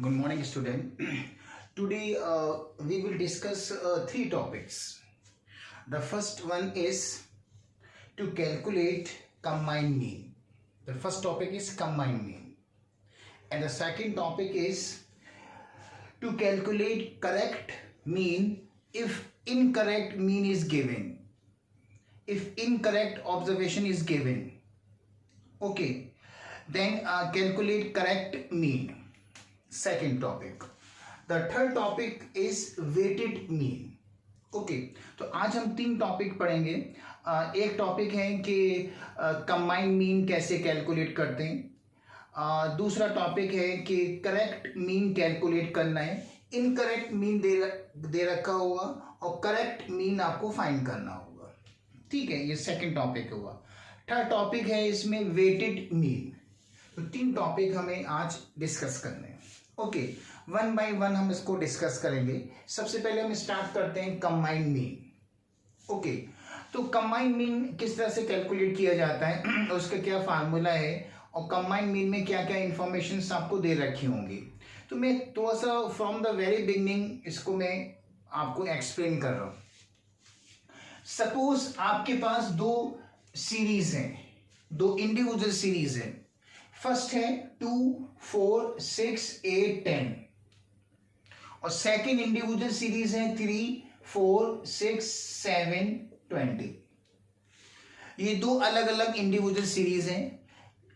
Good morning, student. Today we will discuss three topics. The first one is to calculate combined mean. The first topic is combined mean, and the second topic is to calculate correct mean if incorrect mean is given. If incorrect observation is given, okay, then calculate correct mean. Second topic. The third topic is weighted mean. Okay तो आज हम तीन topic पढ़ेंगे. एक topic है कि combined mean कैसे calculate करते हैं. दूसरा टॉपिक है कि करेक्ट मीन कैलकुलेट करना है. इनकरेक्ट मीन दे रखा होगा और करेक्ट मीन आपको फाइंड करना होगा. ठीक है, ये सेकंड टॉपिक हुआ. थर्ड टॉपिक है इसमें वेटेड मीन. तो तीन टॉपिक हमें आज डिस्कस करने हैं. ओके, वन बाय वन हम इसको डिस्कस करेंगे. सबसे पहले हम स्टार्ट करते हैं कंबाइंड मीन. ओके, तो कंबाइंड मीन किस तरह से कैलकुलेट किया जाता है, उसका क्या फार्मूला है और कंबाइंड मीन में क्या क्या इंफॉर्मेशन आपको दे रखी होंगी. तो मैं थोड़ा सा फ्रॉम द वेरी बिगनिंग इसको मैं आपको एक्सप्लेन कर रहा हूं. सपोज आपके पास दो सीरीज हैं, दो इंडिविजुअल सीरीज हैं. फर्स्ट है 2, 4, 6, 8, 10 और सेकेंड इंडिविजुअल सीरीज है 3, 4, 6, 7, 20. ये दो अलग अलग इंडिविजुअल सीरीज हैं.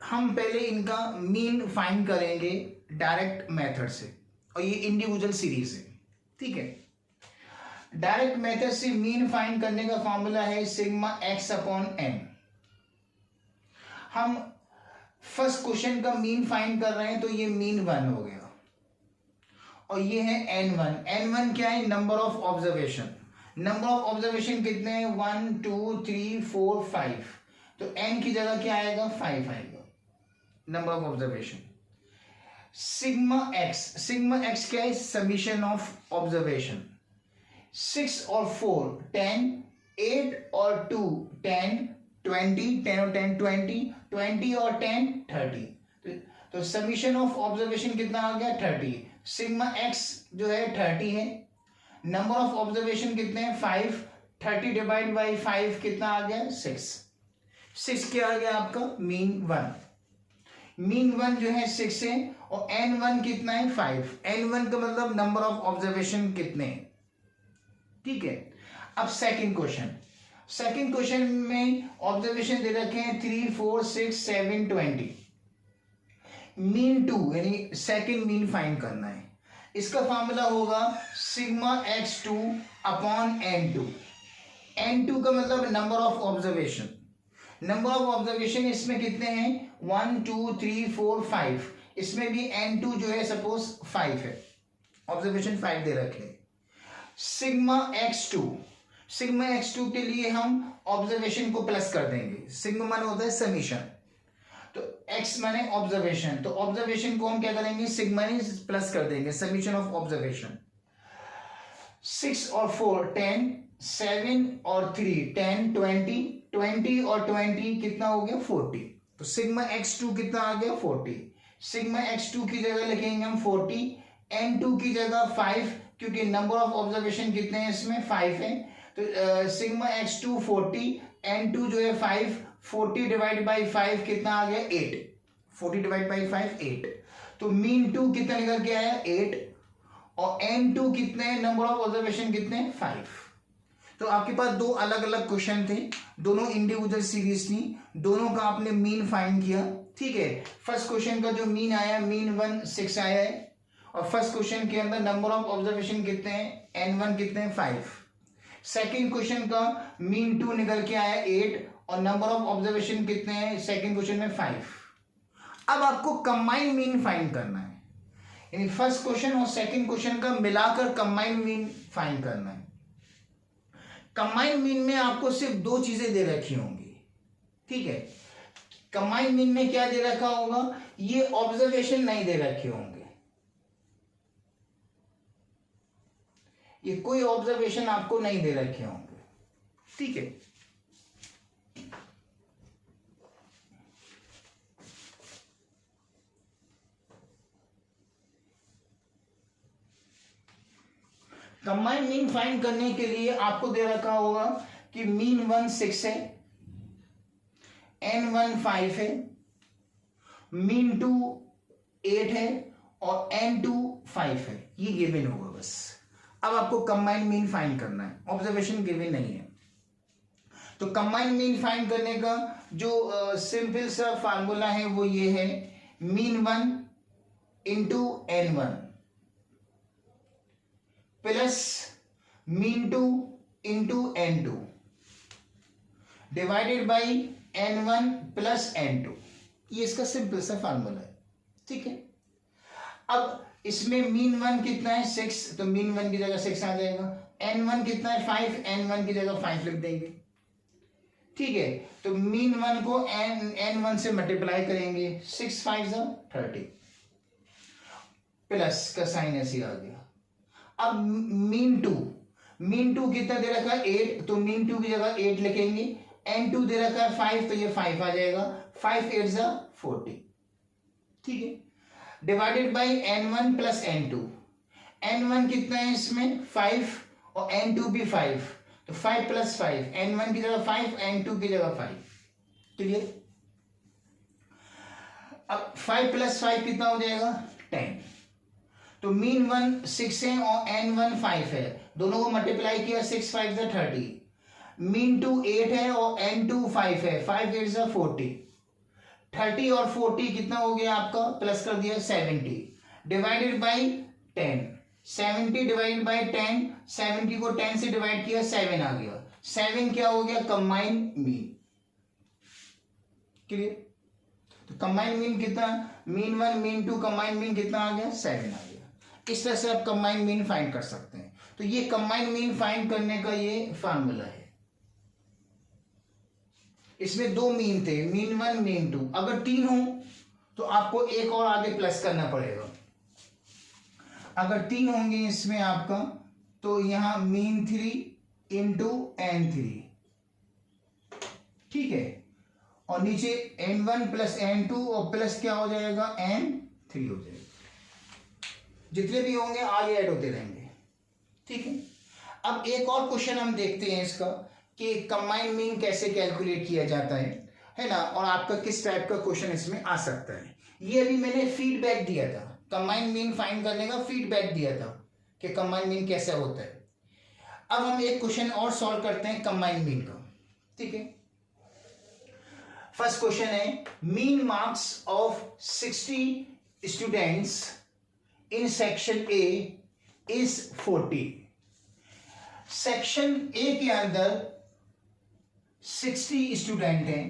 हम पहले इनका मीन फाइंड करेंगे डायरेक्ट मेथड से, और ये इंडिविजुअल सीरीज है. ठीक है, डायरेक्ट मेथड से मीन फाइंड करने का फॉर्मूला है सिग्मा एक्स अपॉन एन. हम फर्स्ट क्वेश्चन का मीन फाइंड कर रहे हैं, तो ये मीन 1 हो गया और ये है n1. n1 क्या है? Number of observation. Number of observation कितने हैं? 1, 2, 3, 4, 5. तो n की जगह क्या आएगा? 5 आएगा number of observation. Sigma x क्या है? Summation of observation. 6 और 4 10, 8 और 2 10, 20, 10 और 10 20, 20 और 10 30. तो समीशन ऑफ ऑब्जर्वेशन कितना आ गया? 30. सिग्मा एक्स जो है 30 है. नंबर ऑफ ऑब्जर्वेशन कितने हैं? 5. 30 डिवाइड बाई 5 कितना आ गया? 6 क्या आ गया आपका? मीन 1. मीन 1 जो है 6 है और n1 कितना है? 5. n1 का मतलब नंबर ऑफ ऑब्जर्वेशन कितने. ठीक है, अब सेकंड क्वेश्चन में ऑब्जर्वेशन दे रखे हैं 3, 4, 6, 7, 20. मीन 2 यानी सेकंड मीन फाइंड करना है. इसका फॉर्मूला होगा sigma x2 upon n2. n2 का मतलब number of observation. Number of observation इसमें कितने हैं? 1, 2, 3, 4, 5. इसमें भी n2 जो है सपोज 5 है, ऑब्जर्वेशन 5 दे रखे. सिग्मा x2 के लिए हम ऑब्जर्वेशन को प्लस कर देंगे. सिग्मा माने होता है समीशन, तो x माने ऑब्जर्वेशन, तो ऑब्जर्वेशन को हम क्या करेंगे? सिग्मा ने प्लस कर देंगे, समीशन ऑफ ऑब्जर्वेशन. 6 और 4 10, 7 और 3 10, 20 और 20 कितना हो गया? 40. तो सिग्मा x2 कितना आ गया? 40. सिग्मा x2 की जगह लिखेंगे हम 40, n2 की जगह 5, क्योंकि नंबर ऑफ ऑब्जर्वेशन कितने हैं इसमें? 5 है. तो सिग्मा x2 40, n2 जो है 5. 40 डिवाइड बाई 5 कितना आ गया? 8. 40 डिवाइड बाई 5 8. तो मीन 2 कितना निकल के आया? 8. और n2 कितने? नंबर ऑफ ऑब्जर्वेशन कितने? 5. तो आपके पास दो अलग अलग क्वेश्चन थे, दोनों इंडिविजुअल सीरीज थी, दोनों का आपने मीन फाइंड किया. ठीक है, फर्स्ट क्वेश्चन का जो मीन आया मीन 1 6 आया है, और फर्स्ट क्वेश्चन के अंदर नंबर ऑफ ऑब्जर्वेशन कितने हैं? n1 कितने हैं? 5. सेकंड क्वेश्चन का मीन 2 निकल के आया 8 और नंबर ऑफ ऑब्जर्वेशन कितने हैं सेकंड क्वेश्चन में? 5. अब आपको कंबाइंड मीन फाइंड करना है, यानी फर्स्ट क्वेश्चन और सेकंड क्वेश्चन का मिलाकर कंबाइंड मीन फाइंड करना है. कंबाइंड मीन में आपको सिर्फ दो चीजें दे रखी होंगी. ठीक है, कंबाइंड मीन में क्या दे रखा होगा? ये ऑब्जर्वेशन नहीं दे रखे होंगे. ये कोई ऑब्जर्वेशन आपको नहीं दे रखे होंगे. ठीक है, कंबाइंड मीन फाइंड करने के लिए आपको दे रखा होगा कि मीन 1 6 है, n1 5 है, मीन 2 8 है और n2 5 है। ये गिवन होगा बस। अब आपको कंबाइंड मीन फाइंड करना है, ऑब्जर्वेशन गिवन नहीं है। तो कंबाइंड मीन फाइंड करने का जो सिंपल सा फार्मूला है वो ये है, mean 1 into n1 plus mean 2 into n2 divided by n1 plus n2। ये इसका सिंपल सा फार्मूला है, ठीक है। अब इसमें मीन 1 कितना है 6, तो मीन 1 की जगह 6 आ जाएगा। n1 कितना है 5, n1 की जगह 5 लिख देंगे, ठीक है। तो मीन 1 को n1 से मल्टीप्लाई करेंगे, 6 5 30 प्लस का साइन ऐसे आ गया। अब मीन 2 कितना दे रखा है 8, तो मीन 2 की जगह 8 लिखेंगे। n2 दे रखा है 5, तो ये 5 आ जाएगा, 5 8 40, ठीक है। Divided by n1 plus n2। n1 कितना है इसमें 5 और n2 भी 5, तो 5 प्लस 5, n1 की जगह 5, n2 की जगह 5, क्लियर। अब 5 प्लस 5 कितना हो जाएगा 10। तो मीन 1 6 है और n1 5 है, दोनों को मल्टीप्लाई किया 6 5 30। मीन 2 8 है और n2 5 है, 5 8 40। 30 और 40 कितना हो गया आपका, प्लस कर दिया 70 डिवाइडेड बाई 10। 70 डिवाइडेड बाई 10, 70 को 10 से डिवाइड किया 7 आ गया। 7 क्या हो गया कंबाइंड मीन, क्लियर। तो कंबाइंड मीन कितना, मीन 1 मीन 2 कंबाइंड मीन कितना आ गया 7 आ गया। इस तरह से आप कंबाइंड मीन फाइंड कर सकते हैं। तो ये कंबाइंड मीन फाइंड करने का ये फार्मूला है। इसमें 2 मीन थे, मीन 1 मीन 2। अगर 3 हो तो आपको एक और आगे प्लस करना पड़ेगा। अगर 3 होंगे इसमें आपका, तो यहां मीन 3 इंटू n3, ठीक है। और नीचे n1 प्लस n2 और प्लस क्या हो जाएगा n3 हो जाएगा। जितने भी होंगे आगे ऐड होते रहेंगे, ठीक है। अब एक और क्वेश्चन हम देखते हैं इसका कि कंबाइंड मीन कैसे कैलकुलेट किया जाता है ना, और आपका किस टाइप का क्वेश्चन इसमें आ सकता है। ये अभी मैंने फीडबैक दिया था, कंबाइंड मीन फाइंड करने का फीडबैक दिया था कि कंबाइंड मीन कैसे होता है। अब हम एक क्वेश्चन और सॉल्व करते हैं कंबाइंड मीन का, ठीक है। फर्स्ट क्वेश्चन है, mean marks of 60 students in section A is 40। Section A के अंदर 60 स्टूडेंट हैं,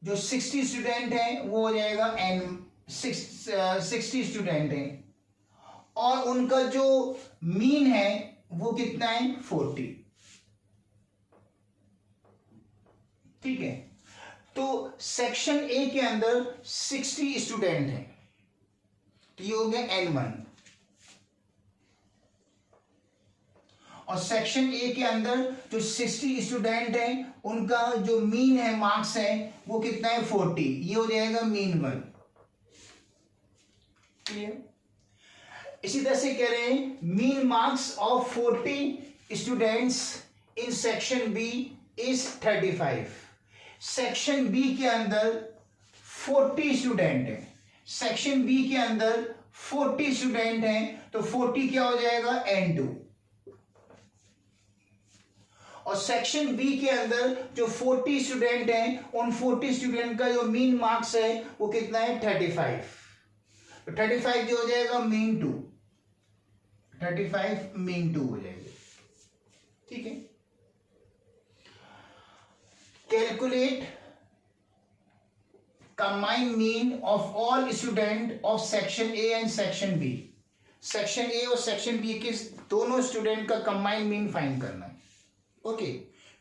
जो 60 स्टूडेंट हैं वो हो जाएगा n 60 स्टूडेंट हैं, और उनका जो मीन है वो कितना है 40, ठीक है। तो सेक्शन ए के अंदर 60 स्टूडेंट हैं, तो ये हो गया n1, और सेक्शन ए के अंदर जो 60 स्टूडेंट हैं उनका जो मीन है मार्क्स है वो कितना है 40, ये हो जाएगा मीन 1, क्लियर। इसी तरह से कह रहे हैं mean marks of 40 students in section B is 35। Section B के अंदर 40 स्टूडेंट हैं, सेक्शन बी के अंदर 40 स्टूडेंट हैं, तो 40 क्या हो जाएगा n2, और सेक्शन बी के अंदर जो 40 स्टूडेंट हैं उन 40 स्टूडेंट का जो मीन मार्क्स है वो कितना है 35, तो 35 जो हो जाएगा मीन 2, 35 मीन 2 हो जाएगा, ठीक है। Calculate combined mean of all student of section A and section B. Section A और सेक्शन बी के दोनों स्टूडेंट का कंबाइंड मीन फाइंड करना है, ओके।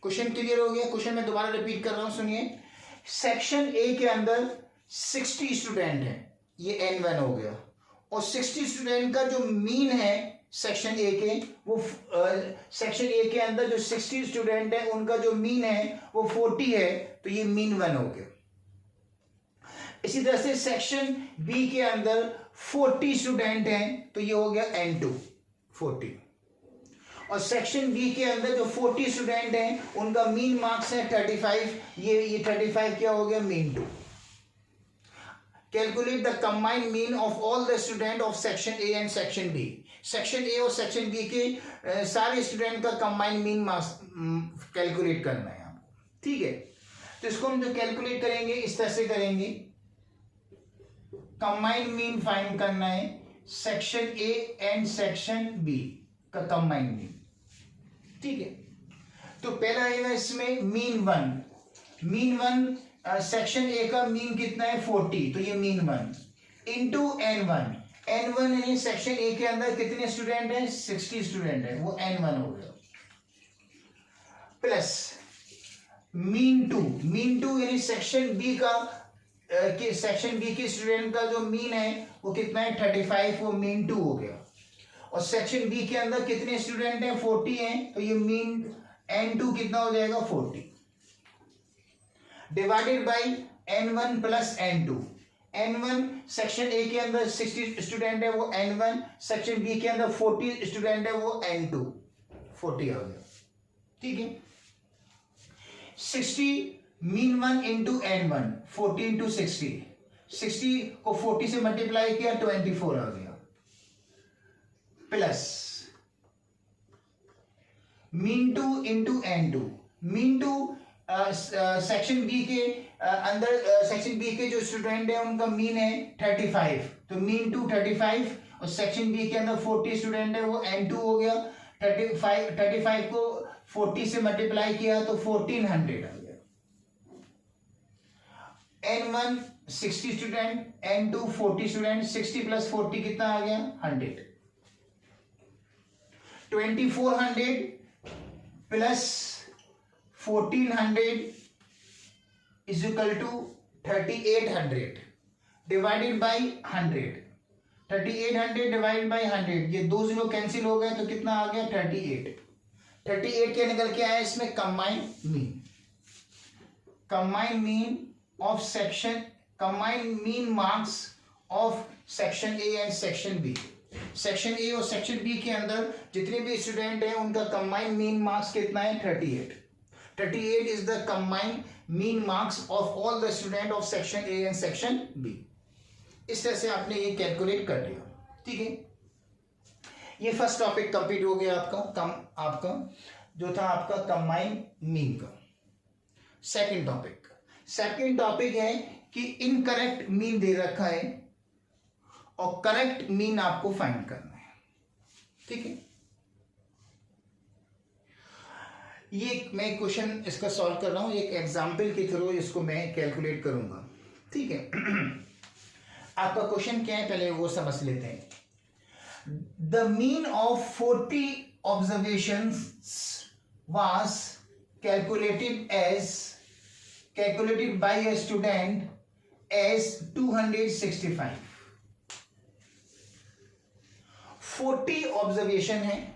क्वेश्चन क्लियर हो गया। क्वेश्चन मैं दोबारा रिपीट कर रहा हूं, सुनिए। सेक्शन ए के अंदर 60 स्टूडेंट हैं, ये n1 हो गया, और 60 स्टूडेंट का जो मीन है सेक्शन ए के, वो सेक्शन ए के अंदर जो 60 स्टूडेंट है उनका जो मीन है वो 40 है, तो ये मीन 1 हो गया। इसी तरह से सेक्शन बी के अंदर 40 स्टूडेंट हैं, तो ये हो गया n2 40, और सेक्शन बी के अंदर जो 40 स्टूडेंट हैं उनका मीन मार्क्स है 35, ये 35 क्या हो गया, mean 2। Calculate the combined mean of all the student of section A and section B. Section A और सेक्शन बी के सारे स्टूडेंट का कंबाइंड मीन मार्क्स कैलकुलेट करना है आपको, ठीक है। तो इसको हम जो कैलकुलेट करेंगे इस तरह से करेंगे, कंबाइंड मीन फाइंड करना है section A and section B का कंबाइंड मीन, ठीक है। तो पहला आएगा इसमें मीन वन सेक्शन ए का मीन कितना है 40, तो ये मीन 1 इंटू n1 यानी सेक्शन ए के अंदर कितने स्टूडेंट हैं 60 स्टूडेंट है, वो n1 हो गया, प्लस मीन 2 यानी सेक्शन बी का सेक्शन बी के स्टूडेंट का जो मीन है वो कितना है 35, वो मीन 2 हो गया। और सेक्शन बी के अंदर कितने स्टूडेंट हैं 40 हैं, तो ये मीन n2 कितना हो जाएगा 40 divided by n1 plus n2। n1 section A के अंदर 60 स्टूडेंट है वो n1, सेक्शन बी के अंदर 40 स्टूडेंट है वो n2, 40 आ गया, ठीक है। 60 मीन 1 इंटू n1, 40 इंटू 60 को 40 से मल्टीप्लाई किया 24 आ गया, plus mean 2 into n2, mean 2 section B के अंदर सेक्शन बी के जो स्टूडेंट है उनका मीन है 35, तो मीन 2 35 और सेक्शन बी के अंदर 40 स्टूडेंट है वो n2 हो गया। 35 को 40 से मल्टीप्लाई किया तो 1400 आ गया। n1 60 student, n2 40 student, 60 plus 40 कितना आ गया 100। 2400 plus 1400 is equal to 3800 divided by 100। 3800 divided by 100, ये 2 0 कैंसिल हो गए तो कितना आ गया 38 क्या निकल के आया इसमें combined mean of section, combined mean marks of section A and section B. Section A और सेक्शन बी के अंदर जितने भी स्टूडेंट हैं उनका कंबाइंड मीन मार्क्स कितना है 38 is the combined mean marks of all the student of section A and section B। इस तरह से आपने ये कैलकुलेट कर लिया, ठीक है। ये फर्स्ट टॉपिक कंप्लीट हो गया आपका जो था आपका कंबाइंड मीन का। सेकंड टॉपिक है कि इनकरेक्ट मीन दे रखा है और करेक्ट मीन आपको फाइंड करना है, ठीक है। ये मैं क्वेश्चन इसका सॉल्व कर रहा हूं, एक एग्जाम्पल के थ्रू इसको मैं कैलकुलेट करूंगा, ठीक है। आपका क्वेश्चन क्या है पहले वो समझ लेते हैं। The mean of 40 observations was calculated by a student as 265। 40 observation है,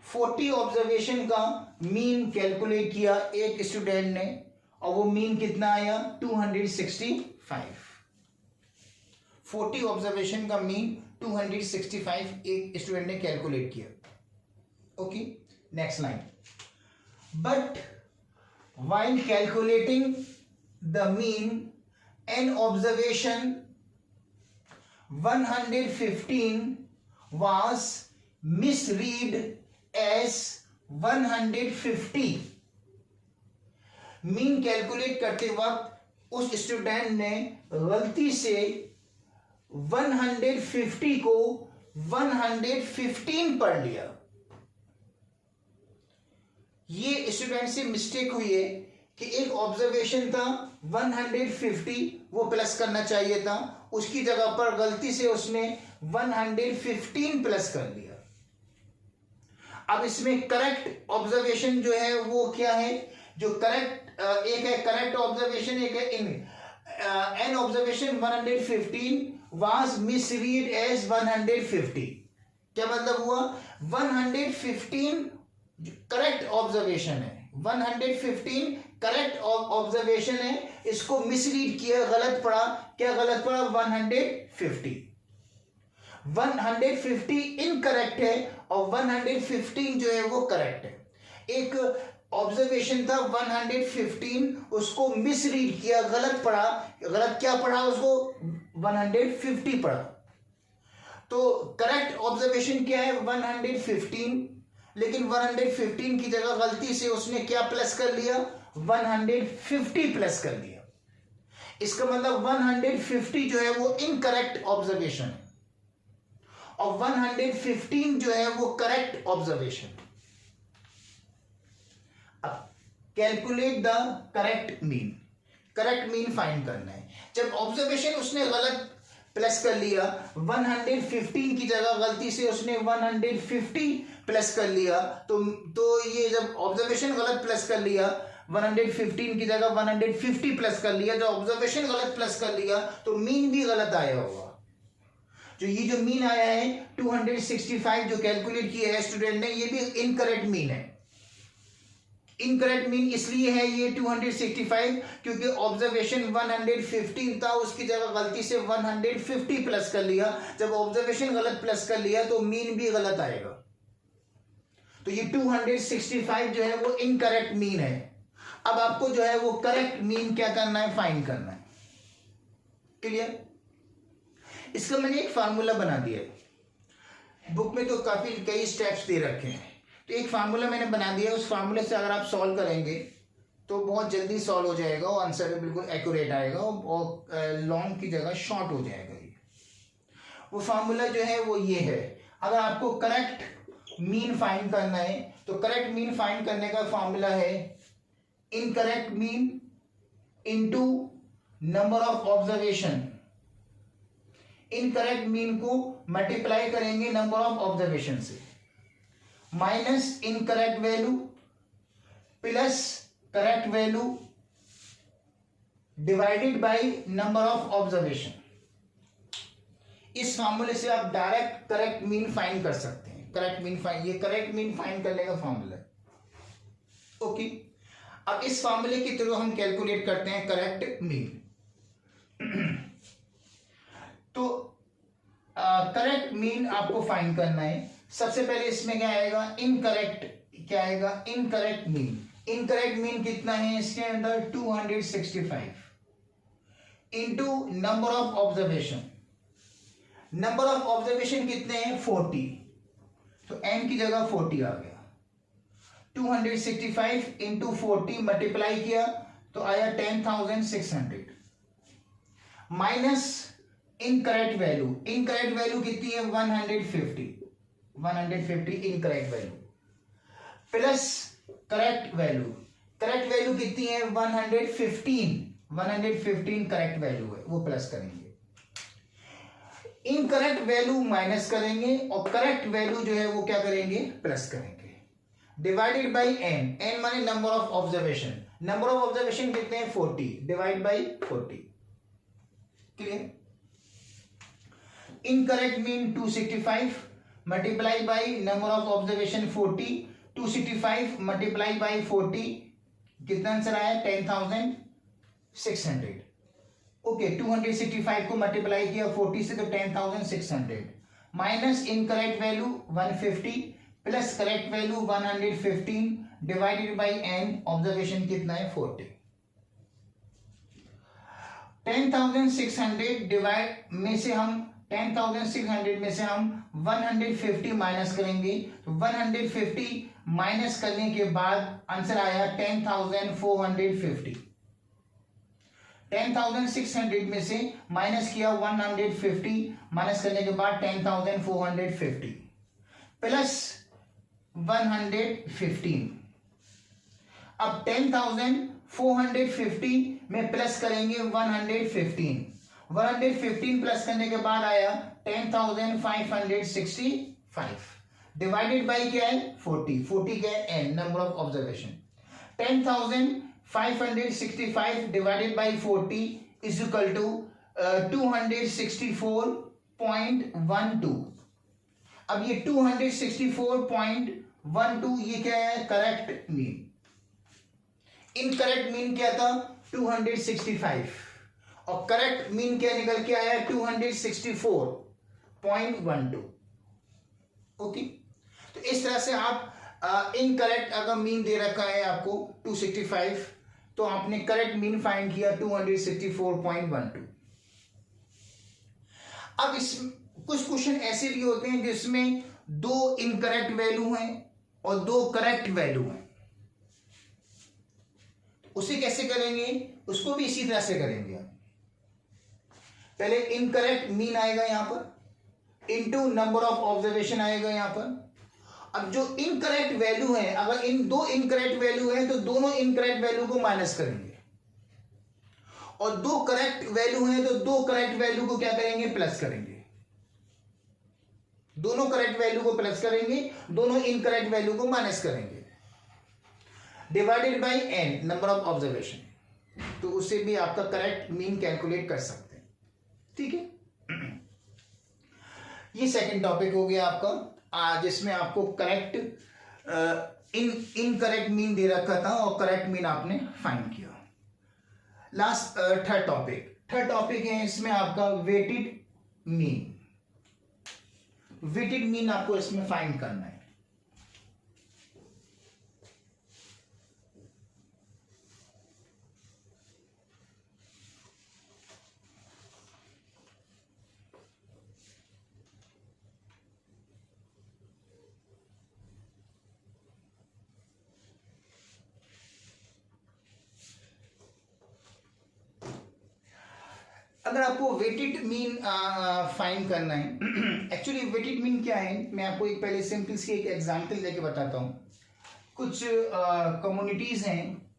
40 ऑब्जर्वेशन का मीन कैलकुलेट किया एक स्टूडेंट ने और वो मीन कितना आया 265। 40 ऑब्जर्वेशन का मीन 265 एक स्टूडेंट ने कैलकुलेट किया, okay. Next line, but while calculating the mean an observation 115 was misread as 150। मीन कैलकुलेट करते वक्त उस स्टूडेंट ने गलती से 150 को 115 पढ़ लिया। ये स्टूडेंट से मिस्टेक हुई है कि एक ऑब्जर्वेशन था 150, वो प्लस करना चाहिए था, उसकी जगह पर गलती से उसने 115 प्लस कर दिया। अब इसमें करेक्ट ऑब्जर्वेशन जो है वो क्या है, जो करेक्ट एक है करेक्ट ऑब्जर्वेशन, एक है an observation 115 was misread as 150। क्या मतलब हुआ 115 करेक्ट ऑब्जर्वेशन है, 115 करेक्ट ऑब्जर्वेशन है, इसको मिसरीड किया, गलत पढ़ा। क्या गलत पढ़ा 150। 150 इनकरेक्ट है और 115 जो है वो करेक्ट है। एक ऑब्जर्वेशन था 115, उसको मिसरीड किया, गलत पढ़ा। गलत क्या पढ़ा? उसको 150 पढ़ा। तो करेक्ट ऑब्जर्वेशन क्या है? 115, लेकिन 115 की जगह गलती से उसने क्या प्लस कर लिया? 150 प्लस कर लिया। इसका मतलब 150 जो है वो इनकरेक्ट ऑब्जर्वेशन है और 115 जो है वो करेक्ट ऑब्जर्वेशन। अब calculate the correct mean. Correct mean find करना है। जब ऑब्जर्वेशन उसने गलत प्लस कर लिया, 115 की जगह गलती से उसने 150 प्लस कर लिया, तो ये जब ऑब्जर्वेशन गलत प्लस कर लिया, 115 की जगह 150 प्लस कर लिया, जब ऑब्जर्वेशन गलत प्लस कर लिया तो मीन भी गलत आया होगा। जो मीन आया है 265 जो कैलकुलेट किया है स्टूडेंट ने, ये भी इनकरेक्ट मीन है। इनकरेक्ट मीन इसलिए है ये 265 क्योंकि ऑब्जर्वेशन 115 था, उसकी जगह गलती से 150 प्लस कर लिया। जब ऑब्जर्वेशन गलत प्लस कर लिया तो मीन भी गलत आएगा। तो ये 265 जो है वो इनकरेक्ट मीन है। अब आपको जो है वो करेक्ट मीन क्या करना है? फाइंड करना है। क्लियर? इसका मैंने एक फार्मूला बना दिया है। बुक में तो काफी कई स्टेप्स दे रखे हैं, तो एक फार्मूला मैंने बना दिया। उस फार्मूले से अगर आप सॉल्व करेंगे तो बहुत जल्दी सॉल्व हो जाएगा और आंसर भी बिल्कुल एक्यूरेट आएगा और लॉन्ग की जगह शॉर्ट हो जाएगा। ये वो फार्मूला जो है वो ये है। अगर आपको करेक्ट मीन फाइंड करना है तो करेक्ट मीन फाइंड करने का फार्मूला है incorrect mean into number of observation. Incorrect mean को मल्टीप्लाई करेंगे नंबर ऑफ ऑब्जर्वेशन से, minus incorrect value plus correct value divided by number of observation. इस फार्मूले से आप डायरेक्ट करेक्ट मीन फाइंड कर सकते हैं। करेक्ट मीन फाइंड, ये करेक्ट मीन फाइंड करने का फार्मूला है। ओके, अब इस फार्मूले के थ्रू हम कैलकुलेट करते हैं करेक्ट मीन। तो करेक्ट मीन आपको फाइंड करना है। सबसे पहले इसमें क्या आएगा? इनकरेक्ट। क्या आएगा? Incorrect mean. इनकरेक्ट मीन कितना है इसके अंदर? 265 into number of observation. Number of observation कितने हैं? 40, तो n की जगह 40 आ गया। 265 इंटू 40 मल्टीप्लाई किया तो आया 10,600 minus incorrect value. Incorrect value कितनी है? 150 incorrect value plus correct value. Correct value कितनी है? 115 करेक्ट वैल्यू है, वो प्लस करेंगे। इनकरेक्ट वैल्यू माइनस करेंगे और करेक्ट वैल्यू जो है वो क्या करेंगे? प्लस करेंगे। Divided by n। n माने number of observation. Number of observation कितने हैं? 40 divide by 40। Clear? Incorrect mean 265 multiply by number of observation 40। 265 multiply by 40 कितना आंसर आया? 10,600। ओके, 265 को मल्टीप्लाई किया 40 से तो 10,600 minus incorrect value 150 plus correct value 115 divided by n। Observation कितना है? 40। 10,600 डिवाइड में से हम 10,600 में से हम 150 माइनस करेंगे, तो 150 माइनस करने के बाद आंसर आया 10,450। 10,600 में से माइनस किया 150 माइनस करने के बाद 10,450 प्लस 115। अब 10,450 में प्लस करेंगे 115। 115 प्लस करने के बाद आया 10,565 डिवाइडेड बाई क्या है? 40। 40 क्या है? n, number of observation. 10,565 divided by 40 is equal to 264.12। अब ये 264.12 ये क्या है? Correct mean. इनकरेक्ट मीन क्या था? 265 और करेक्ट मीन क्या निकल के आया? 264। 0.12। ओके, तो इस तरह से आप इनकरेक्ट अगर मीन दे रखा है आपको 265, तो आपने करेक्ट मीन फाइंड किया 264.12। अब इस कुछ क्वेश्चन ऐसे भी होते हैं जिसमें 2 इनकरेक्ट वैल्यू हैं और 2 करेक्ट वैल्यू हैं। उसे कैसे करेंगे? उसको भी इसी तरह से करेंगे हम। पहले इनकरेक्ट मीन आएगा यहां पर, इनटू नंबर ऑफ ऑब्जर्वेशन आएगा यहां पर। अब जो इनकरेक्ट वैल्यू है, अगर इन 2 इनकरेक्ट वैल्यू है तो दोनों इनकरेक्ट वैल्यू को माइनस करेंगे, और 2 करेक्ट वैल्यू है तो 2 करेक्ट वैल्यू को क्या करेंगे? प्लस करेंगे। दोनों करेक्ट वैल्यू को प्लस करेंगे, दोनों इनकरेक्ट वैल्यू को माइनस करेंगे, divided by n number of observation. तो उससे भी आपका करेक्ट मीन कैलकुलेट कर सकते हैं। ठीक है, ये सेकंड टॉपिक हो गया आपका, जिसमें आपको करेक्ट इनकरेक्ट मीन दे रखा था और करेक्ट मीन आपने फाइंड किया। लास्ट थर्ड टॉपिक है इसमें आपका वेटेड मीन। वेटेड मीन आपको इसमें फाइंड करना है। अगर आपको वेटेड मीन फाइंड करना है, एक्चुअली वेटेड मीन क्या है, मैं आपको एक पहले सिंपल सी एक एग्जांपल लेके बताता हूं। कुछ कम्युनिटीज हैं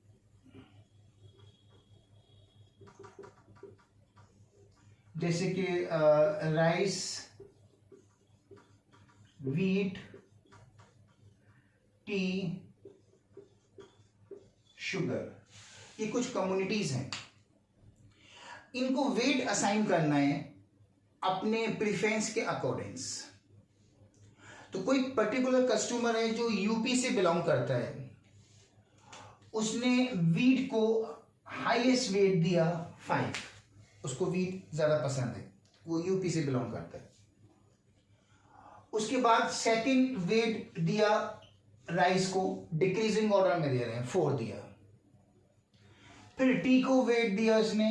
जैसे कि राइस, व्हीट, टी, शुगर, ये कुछ कम्युनिटीज हैं। इनको वेट असाइन करना है अपने प्रेफरेंस के अकॉर्डिंग्स। तो कोई पर्टिकुलर कस्टमर है जो यूपी से बिलोंग करता है, उसने वीट को हाईएस्ट वेट दिया 5, उसको वीट ज्यादा पसंद है, वो यूपी से बिलोंग करता है। उसके बाद सेकंड वेट दिया राइस को, डिक्रीजिंग ऑर्डर में दे रहे हैं, 4 दिया। फिर टी को वेट दिया उसने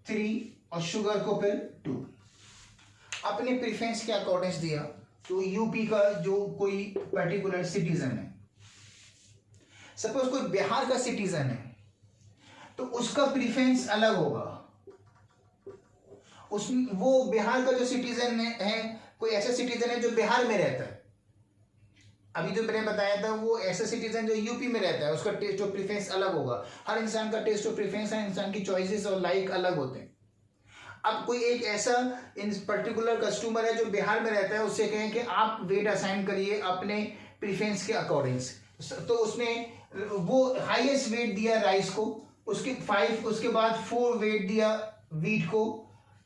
3 और शुगर को फिर 2, अपने प्रेफरेंस के अकॉर्डिंग दिया। तो यूपी का जो कोई पर्टिकुलर सिटीजन है, सपोज कोई बिहार का सिटीजन है, तो उसका प्रेफरेंस अलग होगा। वो बिहार का जो सिटीजन है, कोई ऐसा सिटीजन है जो बिहार में रहता है, अभी जो मैंने बताया था वो ऐसा सिटीजन जो यूपी में रहता है, उसका टेस्ट और प्रेफरेंस अलग होगा। हर इंसान का टेस्ट और प्रेफरेंस है, इंसान की चॉइसेस और लाइक अलग होते हैं। अब कोई एक ऐसा इन पर्टिकुलर कस्टमर है जो बिहार में रहता है, उससे कहें कि आप वेट असाइन करिए अपने प्रेफरेंस के अकॉर्डिंग, तो उसने वो हाईएस्ट वेट दिया राइस को, उसके 5, उसके बाद 4 वेट दिया व्हीट को,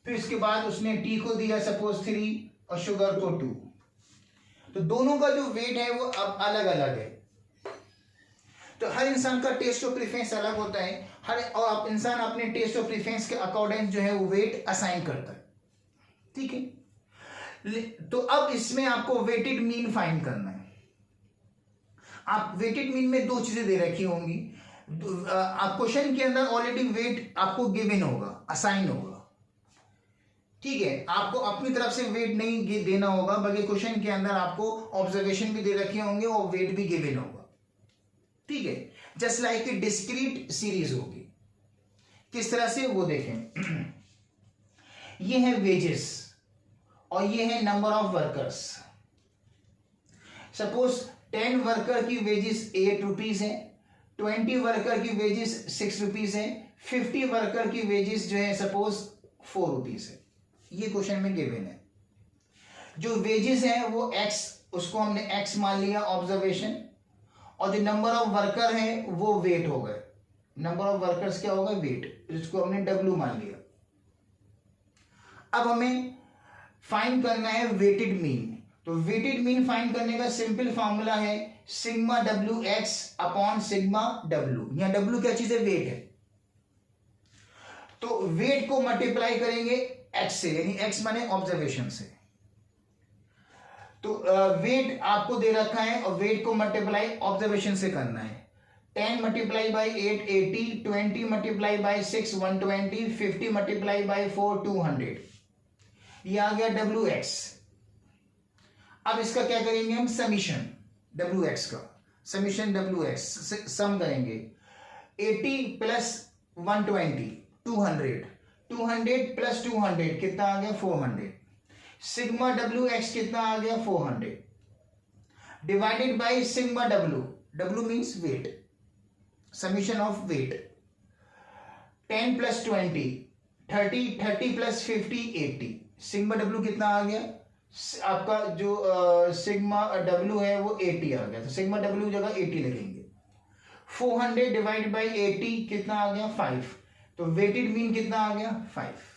फिर उसके बाद उसने टी को दिया सपोज 3 और शुगर को 2। तो दोनों का जो वेट है वो अब अलग अलग है। तो हर इंसान का टेस्ट और प्रेफरेंस अलग होता है, और इंसान अपने टेस्ट और प्रेफरेंस के अकॉर्डिंग जो है वो वेट असाइन करता है। ठीक है, तो अब इसमें आपको वेटेड मीन फाइंड करना है। आप वेटेड मीन में 2 चीजें दे रखी होंगी। क्वेश्चन के अंदर ऑलरेडी वेट आपको गिवन होगा, असाइन होगा। ठीक है, आपको अपनी तरफ से वेट नहीं देना होगा, बल्कि क्वेश्चन के अंदर आपको ऑब्जर्वेशन भी दे रखे होंगे और वेट भी गिवन होगा। ठीक है, जस्ट लाइक डिस्क्रीट सीरीज होगी। किस तरह से वो देखें, ये है वेजेस और ये है number of workers. Suppose 10 worker की वेजेस 8 रुपीज है, 20 वर्कर की वेजेस 6 रुपीज है, 50 वर्कर की वेजेस जो है सपोज 4 रुपीज है। ये क्वेश्चन में गिवन है। जो वेजेस है वो x, उसको हमने x मान लिया ऑब्जर्वेशन, और जो नंबर ऑफ वर्कर है वो वेट हो गए। नंबर ऑफ वर्कर्स क्या होगा? वेट, जिसको हमने w मान लिया। अब हमें फाइंड करना है वेटेड मीन। तो वेटेड मीन फाइंड करने का सिंपल फॉर्मूला है sigma w x upon sigma w। यहां w क्या चीज है? वेट है। तो वेट को मल्टीप्लाई करेंगे x से, यानी x माने ऑब्जर्वेशन से। तो वेट आपको दे रखा है और वेट को मल्टीप्लाई ऑब्जर्वेशन से करना है। 10 multiply by 8 80, 20 multiply by 6 120, 50 multiply by 4 200। ये आ गया डब्ल्यू एक्स। अब इसका क्या करेंगे हम, समीशन डब्ल्यू एक्स का, समीशन डब्ल्यू एक्स सम करेंगे। 80 प्लस 120 200, 200 प्लस 200 कितना आ गया 400। सिग्मा डब्ल्यू एक्स कितना आ गया 400 divided by sigma W, W means weight, summation of weight. 10 plus 20 30, 30 plus 50 80। Sigma W कितना आ गया आपका, जो सिग्मा डब्ल्यू है वो 80 आ गया, तो सिग्मा डब्ल्यू जगह 80 लगेंगे। 400 डिवाइड बाई 80 कितना आ गया 5, तो वेटेड मीन कितना आ गया 5।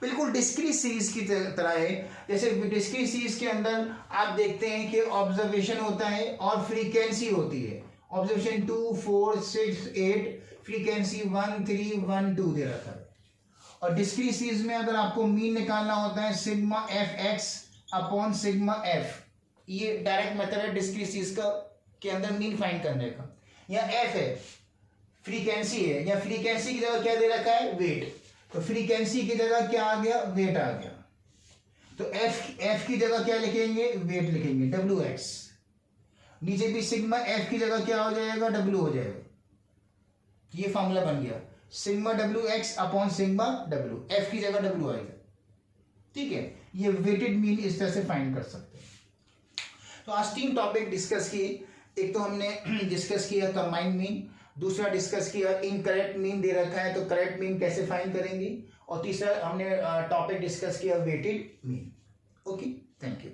बिल्कुल डिस्क्रीट सीरीज की तरह है। जैसे डिस्क्रीट सीरीज के अंदर आप देखते हैं कि ऑब्जर्वेशन होता है और फ्रीक्वेंसी होती है। ऑब्जर्वेशन 2 4 6 8, फ्रीक्वेंसी 1 3 1 2 दे रखा है। और डिस्क्रीट सीरीज में अगर आपको मीन निकालना होता है sigma F x upon sigma F, ये डायरेक्ट मेथड है डिस्क्रीट सीरीज का के अंदर मीन फाइंड करने का। या एफ है फ्रीक्वेंसी है, या फ्रीक्वेंसी की जगह क्या दे रखा है वेट, तो फ्रीक्वेंसी की जगह क्या आ गया वेट आ गया, तो एफ की जगह क्या लिखेंगे वेट लिखेंगे डब्ल्यू एक्स। नीचे भी सिग्मा एफ की जगह क्या हो जाएगा डब्ल्यू हो जाएगा। ये फॉर्मूला बन गया sigma W x upon sigma W, F की जगह डब्ल्यू आएगा। ठीक है, ये वेटेड मीन इस तरह से फाइंड कर सकते हैं। तो आज 3 टॉपिक डिस्कस किए। एक तो हमने डिस्कस किया कंबाइंड मीन, दूसरा डिस्कस किया इनकरेक्ट मीन दे रखा है तो करेक्ट मीन कैसे फाइंड करेंगे, और तीसरा हमने टॉपिक डिस्कस किया weighted mean. Okay, thank you.